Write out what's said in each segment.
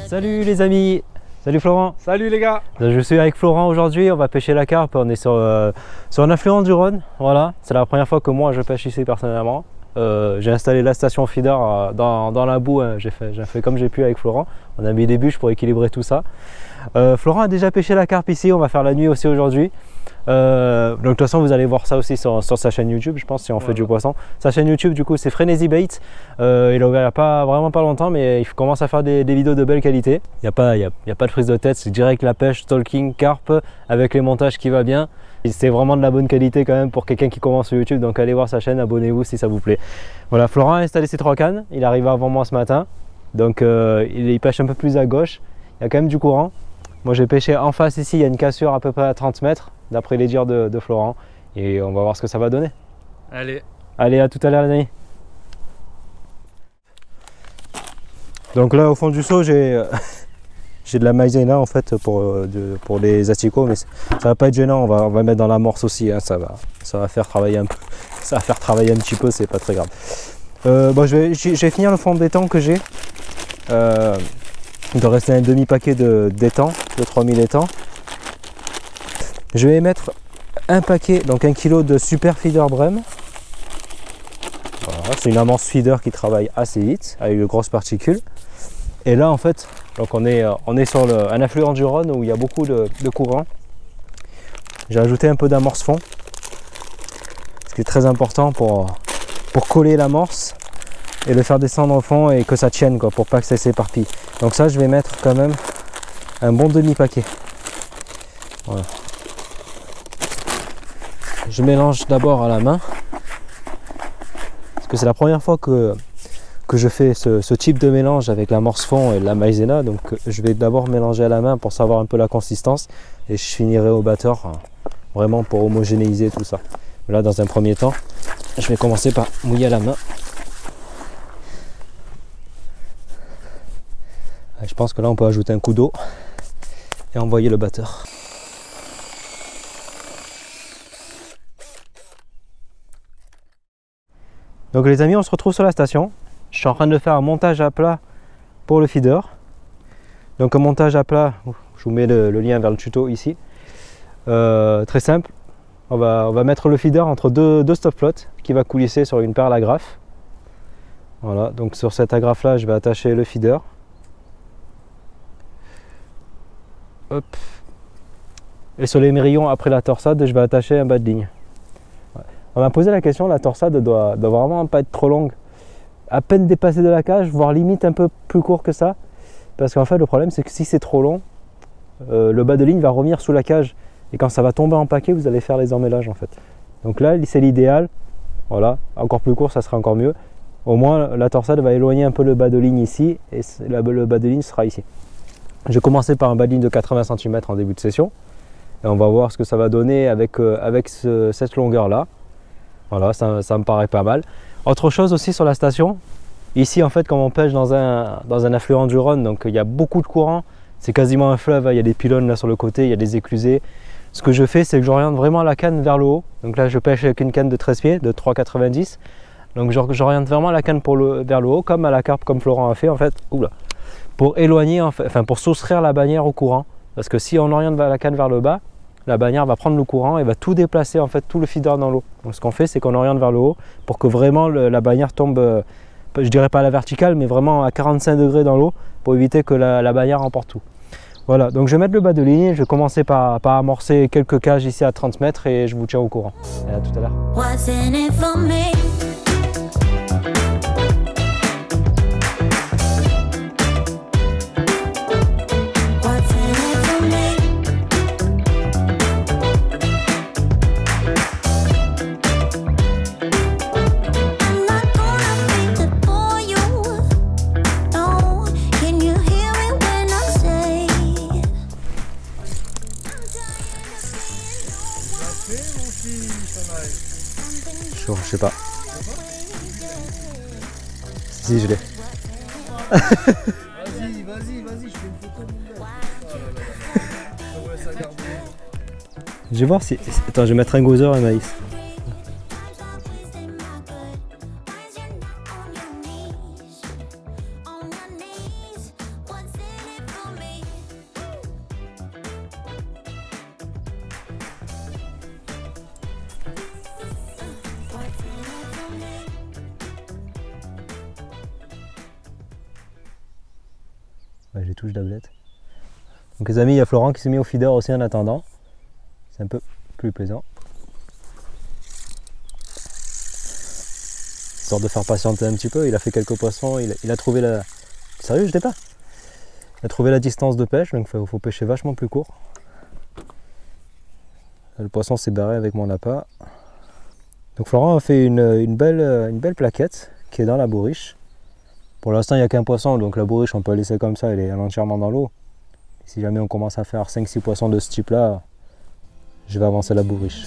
Salut les amis. Salut Florent. Salut les gars. Je suis avec Florent aujourd'hui, on va pêcher la carpe, on est sur un affluent du Rhône, voilà. C'est la première fois que moi je pêche ici personnellement. J'ai installé la station feeder dans la boue, hein. J'ai fait comme j'ai pu avec Florent. On a mis des bûches pour équilibrer tout ça. Florent a déjà pêché la carpe ici, on va faire la nuit aussi aujourd'hui. Donc de toute façon vous allez voir ça aussi sur sa chaîne YouTube, je pense, si on fait du poisson. Sa chaîne YouTube du coup c'est Frenzy Bait. Il a ouvert il n'y a vraiment pas longtemps, mais il commence à faire des vidéos de belle qualité. Il n'y a pas de prise de tête, c'est direct la pêche, stalking, carpe, avec les montages qui va bien. C'est vraiment de la bonne qualité quand même pour quelqu'un qui commence sur YouTube, donc allez voir sa chaîne, abonnez-vous si ça vous plaît. Voilà, Florent a installé ses 3 cannes, il est arrivé avant moi ce matin, donc il pêche un peu plus à gauche, il y a quand même du courant. Moi j'ai pêché en face ici, il y a une cassure à peu près à 30 mètres, d'après les dires de Florent, et on va voir ce que ça va donner. Allez. Allez, à tout à l'heure les amis. Donc là au fond du seau j'ai de la maïzena en fait pour les asticots, mais ça va pas être gênant, on va mettre dans l'amorce aussi, hein, ça va faire travailler un peu, ça va faire travailler un petit peu, c'est pas très grave. Bon, je vais finir le fond d'étang que j'ai. Il doit rester un demi-paquet d'étang, de 3000 étangs. Je vais mettre un paquet, donc 1 kg de super feeder Brem. Voilà, c'est une amorce feeder qui travaille assez vite, avec de grosses particules. Et là en fait, donc on est sur un affluent du Rhône où il y a beaucoup de courant. J'ai ajouté un peu d'amorce fond, ce qui est très important pour coller l'amorce et le faire descendre au fond et que ça tienne, quoi, pour pas que ça s'éparpille. Donc ça je vais mettre quand même un bon demi-paquet. Voilà. Je mélange d'abord à la main, parce que c'est la première fois que je fais ce type de mélange avec l'amorce fond et la maïzena, donc je vais d'abord mélanger à la main pour savoir un peu la consistance et je finirai au batteur vraiment pour homogénéiser tout ça. Mais là dans un premier temps je vais commencer par mouiller à la main. Je pense que là on peut ajouter un coup d'eau et envoyer le batteur. Donc les amis, on se retrouve sur la station. Je suis en train de faire un montage à plat pour le feeder. Donc un montage à plat, je vous mets le lien vers le tuto ici. Très simple, on va mettre le feeder entre deux stop flottes qui va coulisser sur une perle agrafe. Voilà, donc sur cette agrafe là je vais attacher le feeder. Hop. Et sur les mérillons après la torsade je vais attacher un bas de ligne. On m'a posé la question, la torsade doit vraiment pas être trop longue, à peine dépassée de la cage, voire limite un peu plus court que ça, parce qu'en fait le problème c'est que si c'est trop long, le bas de ligne va revenir sous la cage et quand ça va tomber en paquet vous allez faire les emmêlages en fait. Donc là c'est l'idéal, voilà, encore plus court ça sera encore mieux, au moins la torsade va éloigner un peu le bas de ligne ici et le bas de ligne sera ici. Je vais commencer par un bas de ligne de 80 cm en début de session et on va voir ce que ça va donner avec cette longueur là. Voilà, ça me paraît pas mal. Autre chose aussi sur la station, ici en fait comme on pêche dans un affluent du Rhône, donc il y a beaucoup de courant, c'est quasiment un fleuve, hein, il y a des pylônes là sur le côté, il y a des éclusées. Ce que je fais c'est que j'oriente vraiment la canne vers le haut, donc là je pêche avec une canne de 13 pieds, de 3,90. Donc j'oriente vraiment la canne vers le haut, comme à la carpe, comme Florent a fait en fait. Oula. Pour éloigner, enfin pour soustraire la bannière au courant, parce que si on oriente la canne vers le bas, la bannière va prendre le courant et va tout déplacer en fait, tout le feeder dans l'eau. Donc ce qu'on fait c'est qu'on oriente vers le haut pour que vraiment la bannière tombe, je dirais pas à la verticale, mais vraiment à 45 degrés dans l'eau pour éviter que la bannière emporte tout. Voilà, donc je vais mettre le bas de ligne, je vais commencer par amorcer quelques cages ici à 30 mètres et je vous tiens au courant. Et à tout à l'heure. Chaud, je sais pas. Si, je l'ai. Vas-y, je fais une photo de mon gars. Je vais voir si... Attends, je vais mettre un gozer et maïs. Ouais, j'ai touche d'ablette. Donc les amis, il y a Florent qui s'est mis au feeder aussi en attendant. C'est un peu plus plaisant. Histoire de faire patienter un petit peu, il a fait quelques poissons, il a trouvé la... Sérieux, je pas. Il a trouvé la distance de pêche, donc il faut pêcher vachement plus court. Le poisson s'est barré avec mon appât. Donc Florent a fait une belle plaquette qui est dans la bourriche. Pour l'instant, il n'y a qu'un poisson, donc la bourriche, on peut la laisser comme ça, elle est entièrement dans l'eau. Si jamais on commence à faire 5-6 poissons de ce type-là, je vais avancer la bourriche.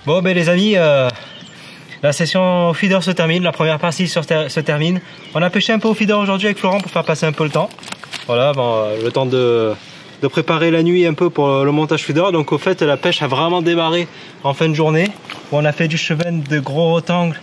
Bon ben les amis, la session au feeder se termine, la première partie se termine. On a pêché un peu au feeder aujourd'hui avec Florent pour faire passer un peu le temps. Voilà, bon, le temps de préparer la nuit un peu pour le montage feeder. Donc au fait la pêche a vraiment démarré en fin de journée. On a fait du cheven de gros rectangles,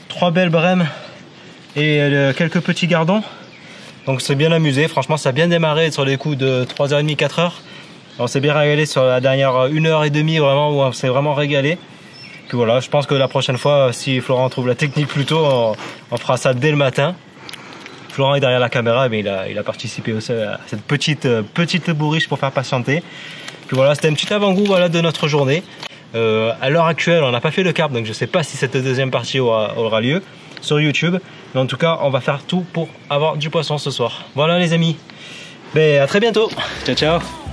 3 belles brèmes et quelques petits gardons. Donc c'est bien amusé, franchement ça a bien démarré sur les coups de 3h30, 4h. On s'est bien régalé sur la dernière 1h30 vraiment où on s'est vraiment régalé. Puis voilà, je pense que la prochaine fois, si Florent trouve la technique plus tôt, on fera ça dès le matin. Florent est derrière la caméra, mais il a participé aussi à cette petite bourriche pour faire patienter. Puis voilà, c'était un petit avant-goût voilà, de notre journée. À l'heure actuelle, on n'a pas fait le carp, donc je ne sais pas si cette deuxième partie aura lieu sur YouTube. Mais en tout cas, on va faire tout pour avoir du poisson ce soir. Voilà les amis, ben, à très bientôt. Ciao ciao.